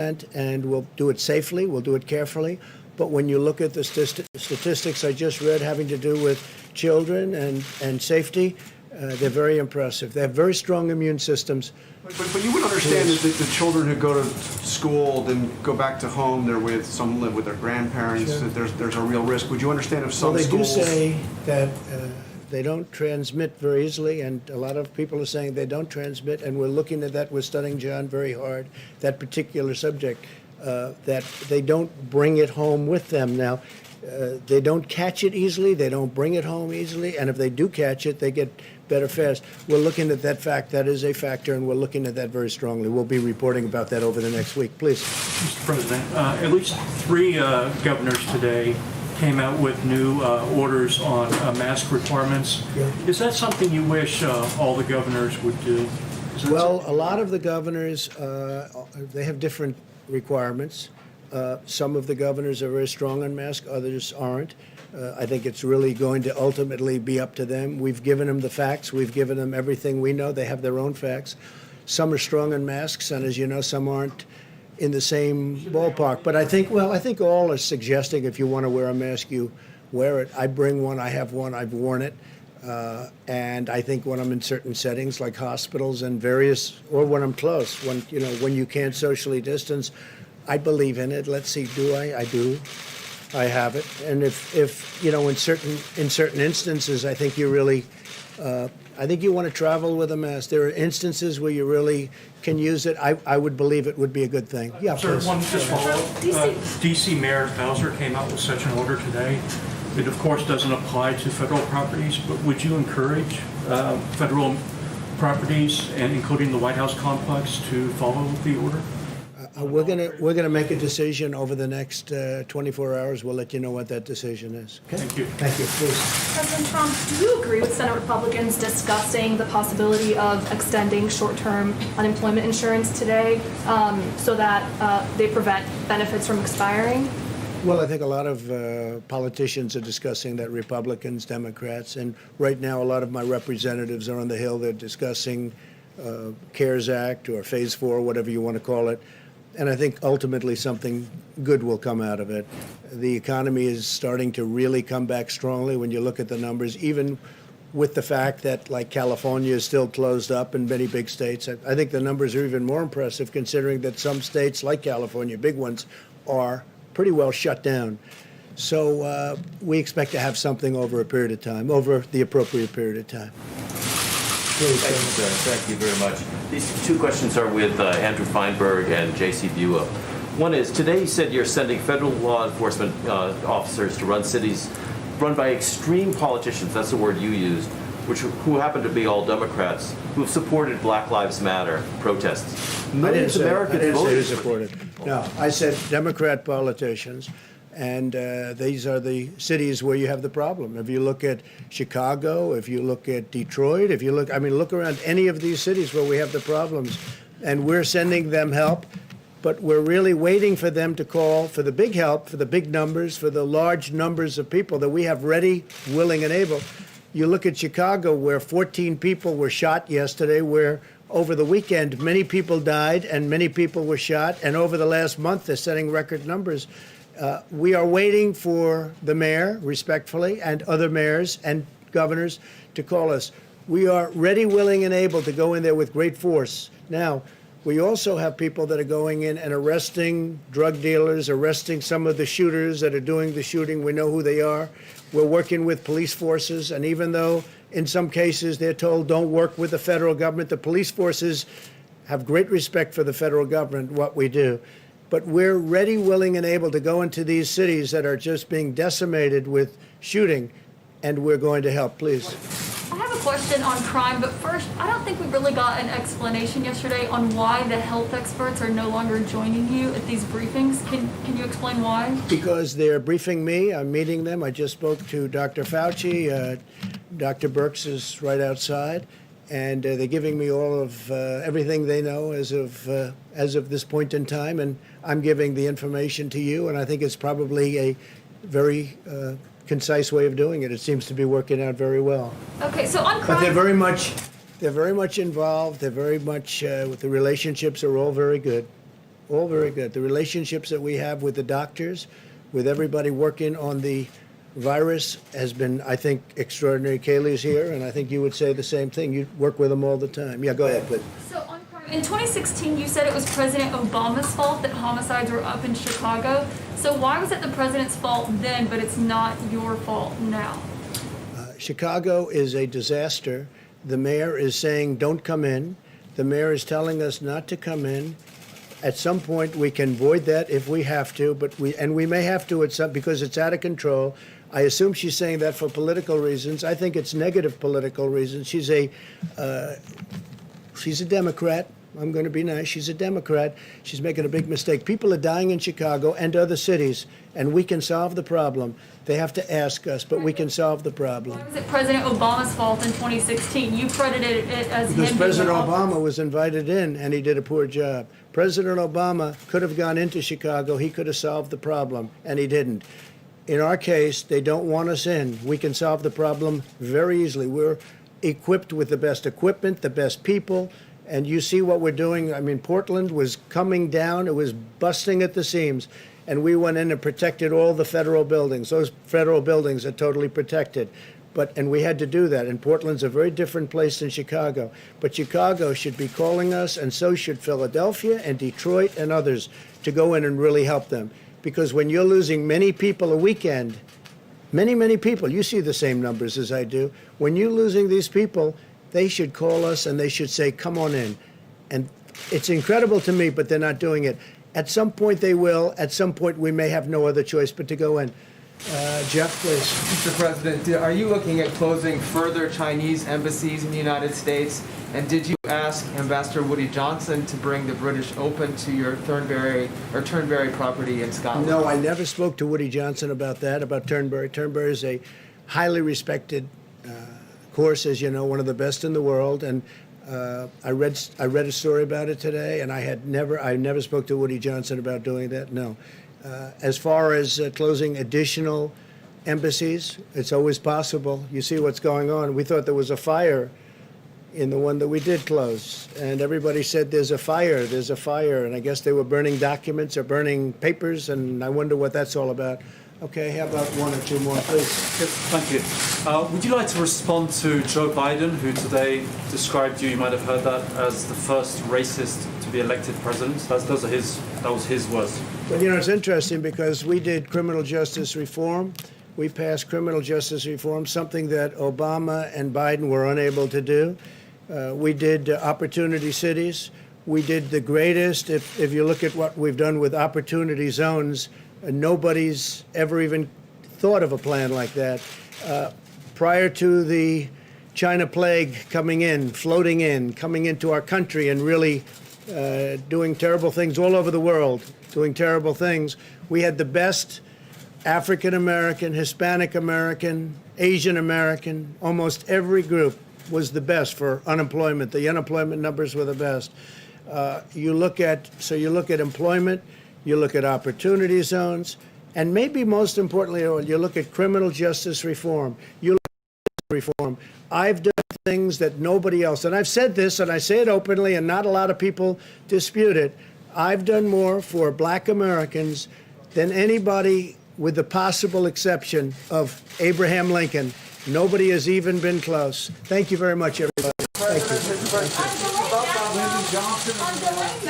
and we'll do it safely, we'll do it carefully. But when you look at the statistics I just read having to do with children and safety, they're very impressive. They have very strong immune systems. But you would understand that the children who go to school, then go back to home, some live with their grandparents, Sure. that there's a real risk. Would you understand if some Well, they schools... do say that they don't transmit very easily, and a lot of people are saying they don't transmit, and we're looking at that. We're studying, John, very hard, that particular subject, that they don't bring it home with them. Now, they don't catch it easily, they don't bring it home easily, and if they do catch it, they get better fast. We're looking at that fact. That is a factor, and we're looking at that very strongly. We'll be reporting about that over the next week. Please. Mr. President, at least 3 governors today came out with new orders on mask requirements. Yeah. Is that something you wish all the governors would do? Well, a lot of the governors, they have different requirements. Some of the governors are very strong on masks, others aren't. I think it's really going to ultimately be up to them. We've given them the facts. We've given them everything we know. They have their own facts. Some are strong on masks, and as you know, some aren't in the same ballpark. But I think all are suggesting if you want to wear a mask, you wear it. I bring one. I have one. I've worn it. And I think when I'm in certain settings like hospitals and or when I'm close, when you can't socially distance, I believe in it. Let's see, do I? I do. I have it. And if in certain instances, I think you really, I think you want to travel with a mask. There are instances where you really can use it. I would believe it would be a good thing. Yeah, Sir, please. one just follow-up. D.C. Mayor Bowser came out with such an order today. It, of course, doesn't apply to federal properties, but would you encourage federal properties, and including the White House complex, to follow the order? We're gonna make a decision over the next 24 hours. We'll let you know what that decision is. Okay? Thank you. Thank you. Please. President Trump, do you agree with Senate Republicans discussing the possibility of extending short-term unemployment insurance today so that they prevent benefits from expiring? Well, I think a lot of politicians are discussing that, Republicans, Democrats, and right now a lot of my representatives are on the Hill. They're discussing CARES Act or Phase 4, whatever you want to call it. And I think ultimately something good will come out of it. The economy is starting to really come back strongly when you look at the numbers, even with the fact that, like, California is still closed up in many big states. I think the numbers are even more impressive considering that some states, like California, big ones, are pretty well shut down. So we expect to have something over a period of time, over the appropriate period of time. Thank you, sir. Thank you very much. These 2 questions are with Andrew Feinberg and J.C. Bua. One is, today you said you're sending federal law enforcement officers to run cities run by extreme politicians, that's the word you used, who happen to be all Democrats, who have supported Black Lives Matter protests. I didn't say who supported. No, I said Democrat politicians. And these are the cities where you have the problem. If you look at Chicago, if you look at Detroit, look around any of these cities where we have the problems. And we're sending them help, but we're really waiting for them to call for the big help, for the big numbers, for the large numbers of people that we have ready, willing, and able. You look at Chicago, where 14 people were shot yesterday, where over the weekend many people died and many people were shot, and over the last month they're setting record numbers. We are waiting for the mayor, respectfully, and other mayors and governors to call us. We are ready, willing, and able to go in there with great force. Now, we also have people that are going in and arresting drug dealers, arresting some of the shooters that are doing the shooting. We know who they are. We're working with police forces, and even though in some cases they're told don't work with the federal government, the police forces have great respect for the federal government, what we do. But we're ready, willing, and able to go into these cities that are just being decimated with shooting, and we're going to help. Please. I have a question on crime, but first, I don't think we really got an explanation yesterday on why the health experts are no longer joining you at these briefings. Can you explain why? Because they're briefing me. I'm meeting them. I just spoke to Dr. Fauci. Dr. Birx is right outside. And they're giving me all of everything they know as of this point in time, and I'm giving the information to you. And I think it's probably a very concise way of doing it. It seems to be working out very well. Okay, so on crime, but they're very much involved. They're very much the relationships are all very good. all very good. The relationships that we have with the doctors, with everybody working on the virus has been, I think, extraordinary. Kaylee's here, and I think you would say the same thing. You work with them all the time. Yeah, go ahead, please. So on crime, in 2016, you said it was President Obama's fault that homicides were up in Chicago. So why was it the president's fault then, but it's not your fault now? Chicago is a disaster. The mayor is saying, don't come in. The mayor is telling us not to come in. At some point, we can void that if we have to, but we may have to at some, because it's out of control. I assume she's saying that for political reasons. I think it's negative political reasons. She's a Democrat. I'm going to be nice. She's a Democrat. She's making a big mistake. People are dying in Chicago and other cities, and we can solve the problem. They have to ask us, but we can solve the problem. Why was it President Obama's fault in 2016? You credited it as him. Because President being in office. Obama was invited in, and he did a poor job. President Obama could have gone into Chicago. He could have solved the problem, and he didn't. In our case, they don't want us in. We can solve the problem very easily. We're equipped with the best equipment, the best people, and you see what we're doing. I mean, Portland was coming down. It was busting at the seams, and we went in and protected all the federal buildings. Those federal buildings are totally protected. And we had to do that. And Portland's a very different place than Chicago. But Chicago should be calling us, and so should Philadelphia and Detroit and others, to go in and really help them. Because when you're losing many people a weekend, many people, you see the same numbers as I do. When you're losing these people, they should call us and they should say, come on in. And it's incredible to me, but they're not doing it. At some point they will. At some point we may have no other choice but to go in. Jeff, please. Mr. President, are you looking at closing further Chinese embassies in the United States? And did you ask Ambassador Woody Johnson to bring the British Open to your Turnberry property in Scotland? No, I never spoke to Woody Johnson about that, about Turnberry. Turnberry is a highly respected course, as you know, one of the best in the world. And I read a story about it today, and I never spoke to Woody Johnson about doing that. No. As far as closing additional embassies, it's always possible. You see what's going on. We thought there was a fire in the one that we did close, and everybody said there's a fire, and I guess they were burning documents or burning papers, and I wonder what that's all about. Okay, how about one or two more, please? Yes, thank you. Would you like to respond to Joe Biden, who today described you might have heard that, as the first racist to be elected president? That was his words. Well, you know, it's interesting because we did criminal justice reform. We passed criminal justice reform, something that Obama and Biden were unable to do. We did opportunity cities. We did the greatest, if you look at what we've done with opportunity zones, nobody's ever even thought of a plan like that. Prior to the China plague coming into our country and really doing terrible things all over the world, doing terrible things, we had the best African American, Hispanic American, Asian American, almost every group was the best for unemployment. The unemployment numbers were the best. You look at employment, you look at opportunity zones, and maybe most importantly, you look at criminal justice reform. You look at reform. I've done things that nobody else, and I've said this, and I say it openly, and not a lot of people dispute it. I've done more for black Americans than anybody, with the possible exception of Abraham Lincoln. Nobody has even been close. Thank you very much, everybody. Thank you. On delaying